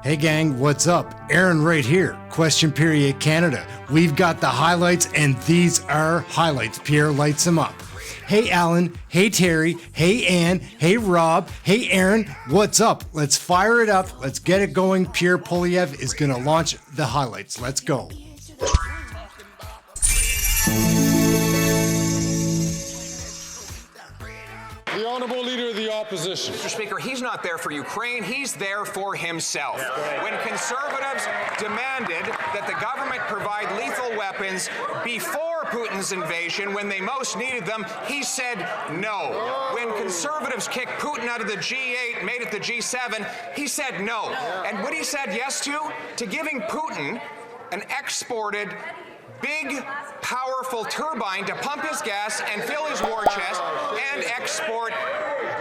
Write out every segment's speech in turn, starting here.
Hey gang, what's up? Aaron right here, Question Period Canada. We've got the highlights and these are highlights. Pierre lights them up. Hey Alan, hey Terry, hey Ann, hey Rob, hey Aaron, what's up? Let's fire it up, let's get it going. Pierre Poilievre is gonna launch the highlights. Let's go. The Honourable Leader of the Opposition. Mr. Speaker, he's not there for Ukraine, he's there for himself. When Conservatives demanded that the government provide lethal weapons before Putin's invasion, when they most needed them, he said no. When Conservatives kicked Putin out of the G8, made it the G7, he said no. And what he said yes to giving Putin an exported big, powerful turbine to pump his gas and fill his war chest and export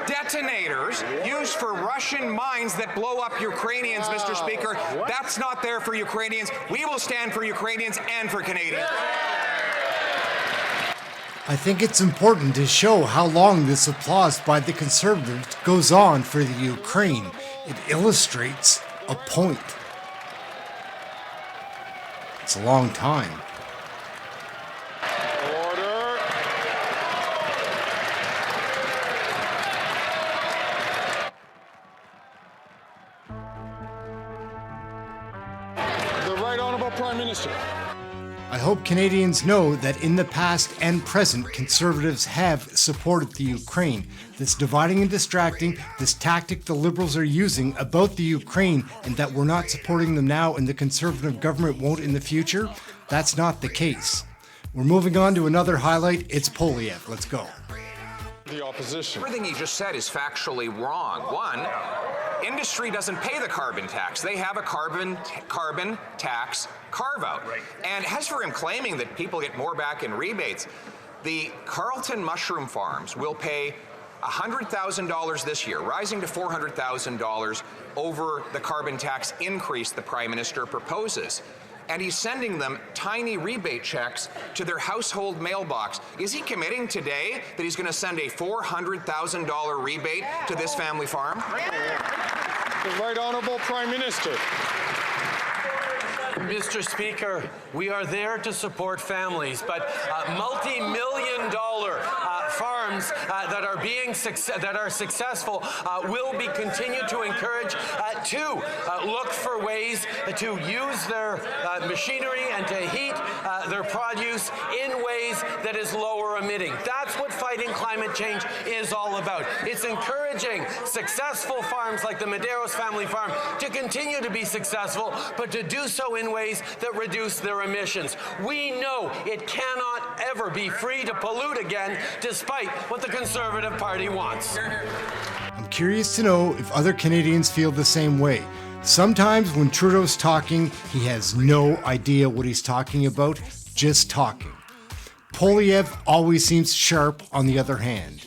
detonators used for Russian mines that blow up Ukrainians, Mr. Speaker. That's not there for Ukrainians. We will stand for Ukrainians and for Canadians. I think it's important to show how long this applause by the Conservatives goes on for the Ukraine. It illustrates a point. It's a long time. Prime Minister. I hope Canadians know that in the past and present, Conservatives have supported the Ukraine. This dividing and distracting, this tactic the Liberals are using about the Ukraine and that we're not supporting them now and the Conservative government won't in the future, that's not the case. We're moving on to another highlight. It's Poilievre. Let's go. The Opposition. Everything he just said is factually wrong. One, industry doesn't pay the carbon tax. They have a carbon tax carve-out. And as for him claiming that people get more back in rebates, the Carleton mushroom farms will pay $100,000 this year, rising to $400,000 over the carbon tax increase the Prime Minister proposes. And he's sending them tiny rebate checks to their household mailbox. Is he committing today that he's going to send a $400,000 rebate to this family farm? The Right Honourable Prime Minister. Mr. Speaker, we are there to support families, but multi-million-dollar farms that are successful will be continued to encourage to look for ways to use their machinery and to heat their produce in ways that is lower emitting. That's what fighting climate change is all about. It's encouraging successful farms like the Medeiros family farm to continue to be successful, but to do so in ways that reduce their emissions. We know it cannot ever be free to pollute again, despite what the Conservative Party wants. I'm curious to know if other Canadians feel the same way. Sometimes when Trudeau's talking, he has no idea what he's talking about, just talking. Poilievre always seems sharp on the other hand.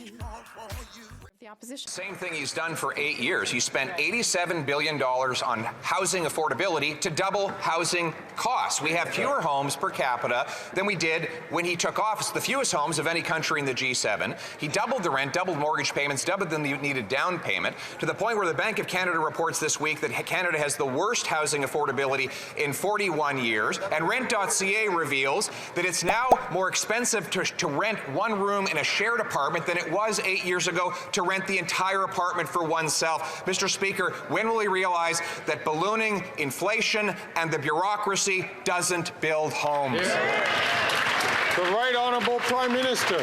Same thing he's done for 8 years. He spent $87 billion on housing affordability to double housing costs. We have fewer homes per capita than we did when he took office, the fewest homes of any country in the G7. He doubled the rent, doubled mortgage payments, doubled the needed down payment, to the point where the Bank of Canada reports this week that Canada has the worst housing affordability in 41 years. And Rent.ca reveals that it's now more expensive to rent one room in a shared apartment than it was 8 years ago to rent the entire apartment for oneself. Mr. Speaker, when will he realize that ballooning inflation and the bureaucracy doesn't build homes? The Right Honourable Prime Minister.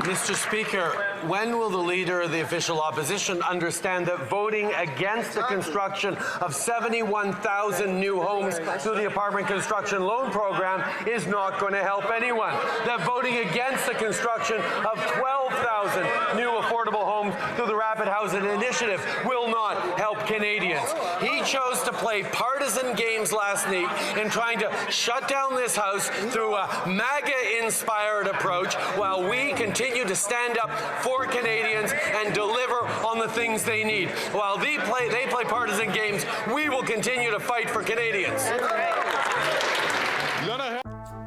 Mr. Speaker, when will the Leader of the Official Opposition understand that voting against the construction of 71,000 new homes through the Apartment Construction Loan Program is not going to help anyone? That voting against the construction of 12,000 new affordable homes through the Rapid Housing Initiative will not help Canadians. He chose to play partisan games last night in trying to shut down this House through a MAGA-inspired approach while we continue to stand up for Canadians and deliver on the things they need. While they play partisan games, we will continue to fight for Canadians.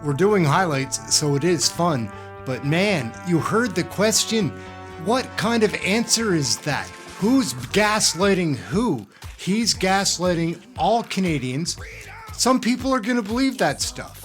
We're doing highlights, so it is fun, but man, you heard the question. What kind of answer is that? Who's gaslighting who? He's gaslighting all Canadians. Some people are going to believe that stuff.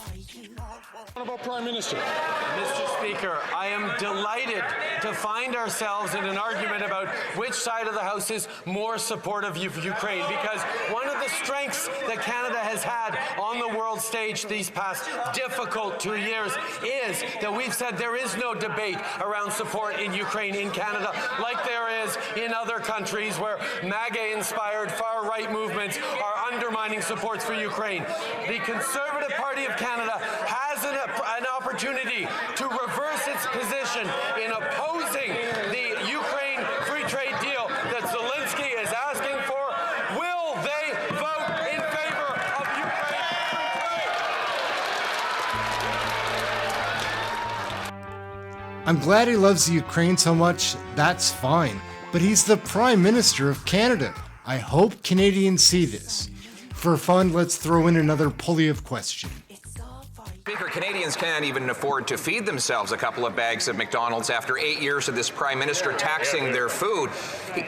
Honourable Prime Minister. Mr. Speaker, I am delighted to find ourselves in an argument about which side of the House is more supportive of Ukraine, because one of the strengths that Canada has had on the world stage these past difficult 2 years is that we've said there is no debate around support in Ukraine in Canada like there is in other countries where MAGA-inspired far-right movements are undermining supports for Ukraine. The Conservative Party of Canada has an opportunity to reverse its position in opposing the Ukraine free trade deal that Zelensky is asking for. Will they vote in favor of Ukraine? I'm glad he loves the Ukraine so much, that's fine. But he's the Prime Minister of Canada. I hope Canadians see this. For fun, let's throw in another Poilievre question. Speaker, Canadians can't even afford to feed themselves a couple of bags of McDonald's after 8 years of this Prime Minister taxing their food.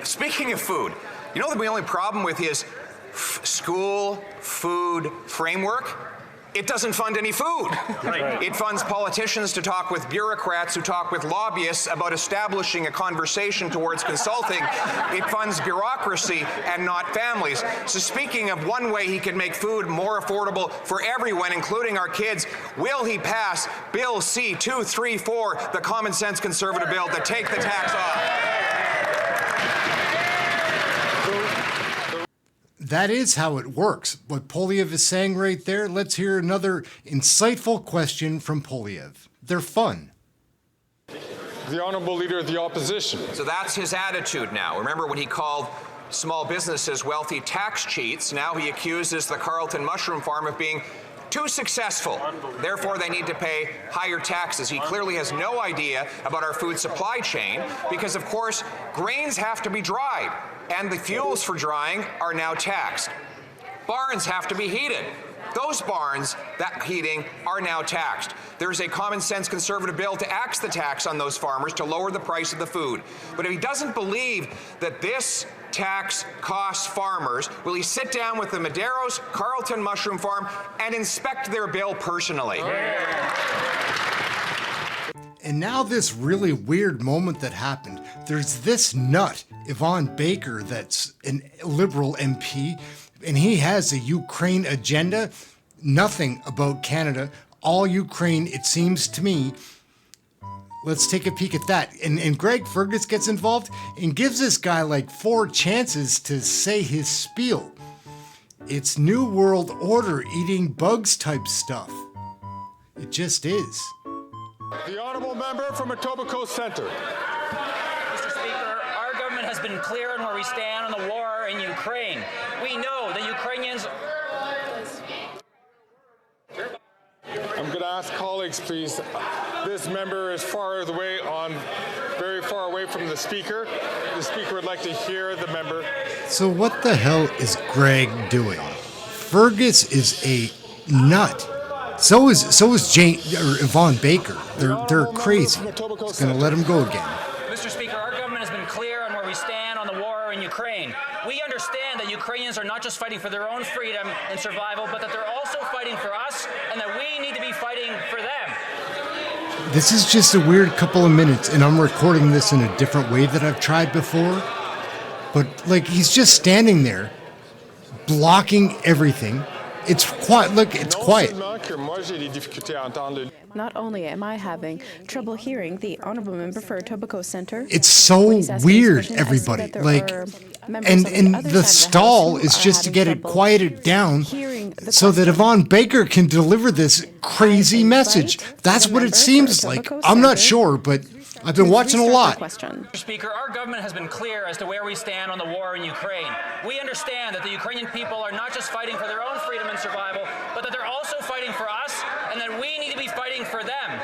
Speaking of food, you know the only problem with his school food framework? It doesn't fund any food. Right. It funds politicians to talk with bureaucrats who talk with lobbyists about establishing a conversation towards consulting. It funds bureaucracy and not families. So speaking of one way he can make food more affordable for everyone, including our kids, will he pass Bill C-234, the common sense Conservative bill to take the tax off? That is how it works. What Poilievre is saying right there, let's hear another insightful question from Poilievre. They're fun. The Honourable Leader of the Opposition. So that's his attitude now. Remember when he called small businesses wealthy tax cheats? Now he accuses the Carleton mushroom farm of being too successful. Therefore, they need to pay higher taxes. He clearly has no idea about our food supply chain because, of course, grains have to be dried, and the fuels for drying are now taxed. Barns have to be heated. Those barns, that heating, are now taxed. There's a common sense Conservative bill to axe the tax on those farmers to lower the price of the food. But if he doesn't believe that this tax costs farmers, will he sit down with the Madero's Carleton mushroom farm and inspect their bill personally? And now this really weird moment that happened. There's this nut, Yvonne Baker, that's a Liberal MP, and he has a Ukraine agenda. Nothing about Canada, all Ukraine, it seems to me. Let's take a peek at that. And Greg Fergus gets involved and gives this guy like 4 chances to say his spiel. It's New World Order eating bugs type stuff. It just is. The Honourable Member from Etobicoke Centre. Mr. Speaker, our government has been clear on where we stand on the war in Ukraine. We know that Ukrainians... I'm going to ask colleagues, please. This member is very far away from the Speaker. The Speaker would like to hear the member. So what the hell is Greg doing? Fergus is a nut. So is Jane or Yvonne Baker. They're crazy. It's gonna let him go again. Mr. Speaker, our government has been clear on where we stand on the war in Ukraine. We understand that Ukrainians are not just fighting for their own freedom and survival, but that they're also fighting for us, and that we need to be fighting for them. This is just a weird couple of minutes, and I'm recording this in a different way that I've tried before. But like he's just standing there, blocking everything. It's quiet. Look, it's quiet. Not only am I having trouble hearing the Honourable Member for Etobicoke Centre. It's so weird, everybody. Like, and the stall is just to get it quieted down so that Yvonne Baker can deliver this crazy message. That's what it seems like. I'm not sure, but I've been watching a lot. Mr. Speaker, our government has been clear as to where we stand on the war in Ukraine. We understand that the Ukrainian people are not just fighting for their own freedom and survival, but that they're also fighting for us, and that we need to be fighting for them.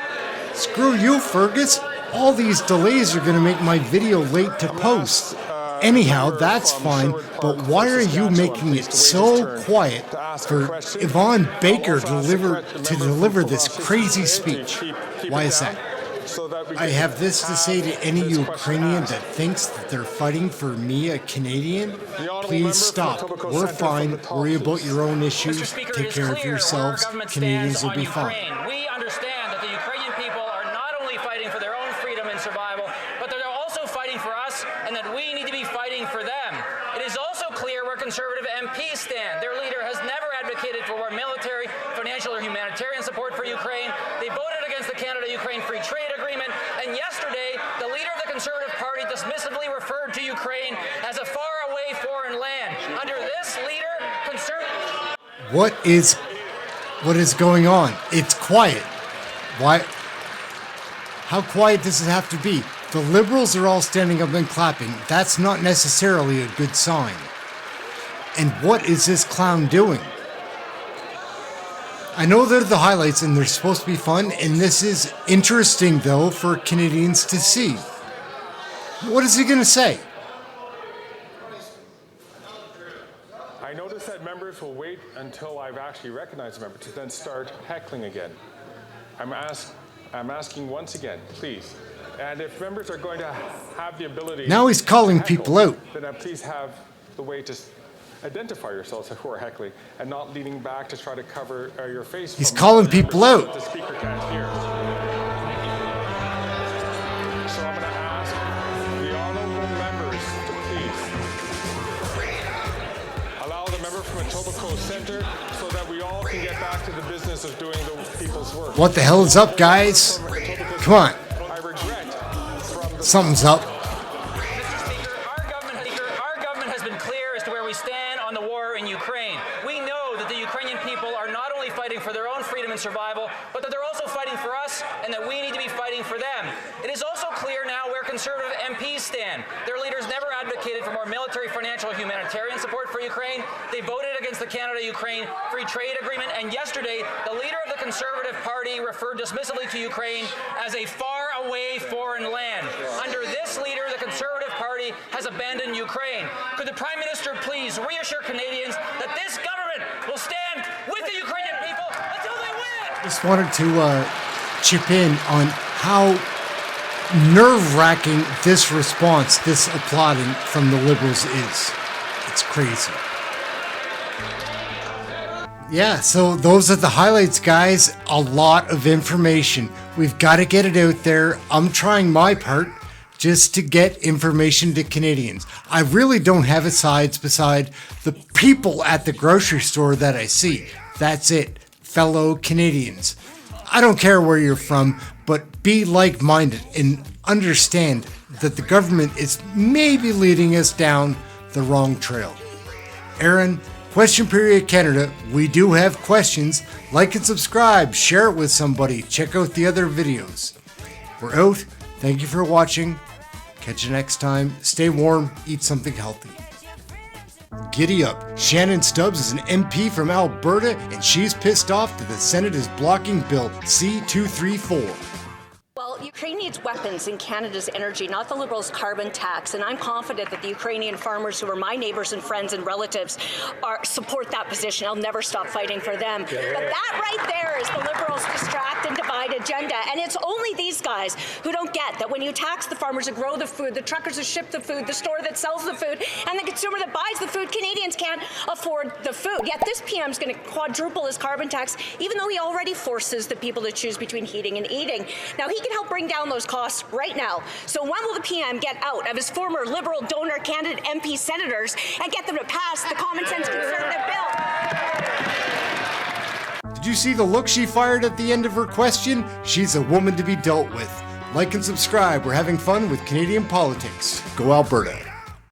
Screw you, Fergus. All these delays are going to make my video late to post. Anyhow, that's fine, but why are you making it so quiet for Yvonne Baker to deliver this crazy speech? Why is that? so that we I can have this to say to any this question Ukrainian asked. that thinks that they're fighting for me, a Canadian. The honourable member Please from stop. Etobicoke We're Centre fine. from the top Worry about seats. your own Mr. issues. Speaker, Take it is care of clear yourselves. where our government Canadians stands will on be Ukraine. fine. We understand that the Ukrainian people are not only fighting for their own freedom and survival, but they're also fighting for us, and that we need to be fighting for them. It is also clear where Conservative MPs stand. Their leader has never advocated for more military, financial, or humanitarian support for Ukraine. They voted against the Canada-Ukraine Free Trade Agreement, and yesterday, the leader of the Conservative Party dismissively referred to Ukraine as a faraway foreign land. Under this leader, Conservative... What is going on? It's quiet. Why? How quiet does it have to be? The Liberals are all standing up and clapping. That's not necessarily a good sign. And what is this clown doing? I know they're the highlights and they're supposed to be fun, and this is interesting though for Canadians to see. What is he going to say? I notice that members will wait until I've actually recognized a member to then start heckling again. I'm asking once again, please. And if members are going to have the ability... Now he's calling to heckle, people out. Then please have the way to identify yourselves who are heckling and not leaning back to try to cover your face. He's calling people out. The speaker can't hear. So I'm going to ask the honourable members to please allow the member from Etobicoke Centre so that we all can get back to the business of doing the people's work. What the hell is up, guys? Come on. I regret from the Something's up. Our government has been clear as to where we stand on the war in Ukraine. We know that the Ukrainian people are not only fighting for their own freedom and survival, but that they're also fighting for us, and that we need to be fighting for them. It is also clear now where Conservative MPs stand. Their leaders never advocated for more military, financial, or humanitarian support for Ukraine. They voted against the Canada-Ukraine Free Trade Agreement, and yesterday, the leader of the Conservative Party referred dismissively to Ukraine as a far-away foreign land. Under this leader, the Conservative Party has abandoned Ukraine. Could the Prime Minister please reassure Canadians that this government will stand with the Ukrainian people until they win? Just wanted to chip in on how nerve-wracking this response, this applauding from the Liberals is. It's crazy. Yeah, so those are the highlights, guys. A lot of information. We've got to get it out there. I'm trying my part just to get information to Canadians. I really don't have a sides beside the people at the grocery store that I see. That's it, fellow Canadians. I don't care where you're from, but be like-minded and understand that the government is maybe leading us down the wrong trail. EHREN, Question Period Canada, we do have questions. Like and subscribe, share it with somebody, check out the other videos. We're out. Thank you for watching. Catch you next time. Stay warm, eat something healthy. Giddy up. Shannon Stubbs is an MP from Alberta, and she's pissed off that the Senate is blocking Bill C-234. Well, Ukraine needs weapons and Canada's energy, not the Liberals' carbon tax. And I'm confident that the Ukrainian farmers, who are my neighbours and friends and relatives, support that position. I'll never stop fighting for them. But that right there is the Liberals' distract and divide agenda. And it's only these guys who don't get that when you tax the farmers who grow the food, the truckers who ship the food, the store that sells the food, and the consumer that buys the food, Canadians can't afford the food. Yet this PM's going to quadruple his carbon tax, even though he already forces the people to choose between heating and eating. Now, he can help bring down those costs right now. So when will the PM get out of his former Liberal donor candidate MP senators and get them to pass the common sense Conservative bill? Did you see the look she fired at the end of her question? She's a woman to be dealt with. Like and subscribe. We're having fun with Canadian politics. Go Alberta.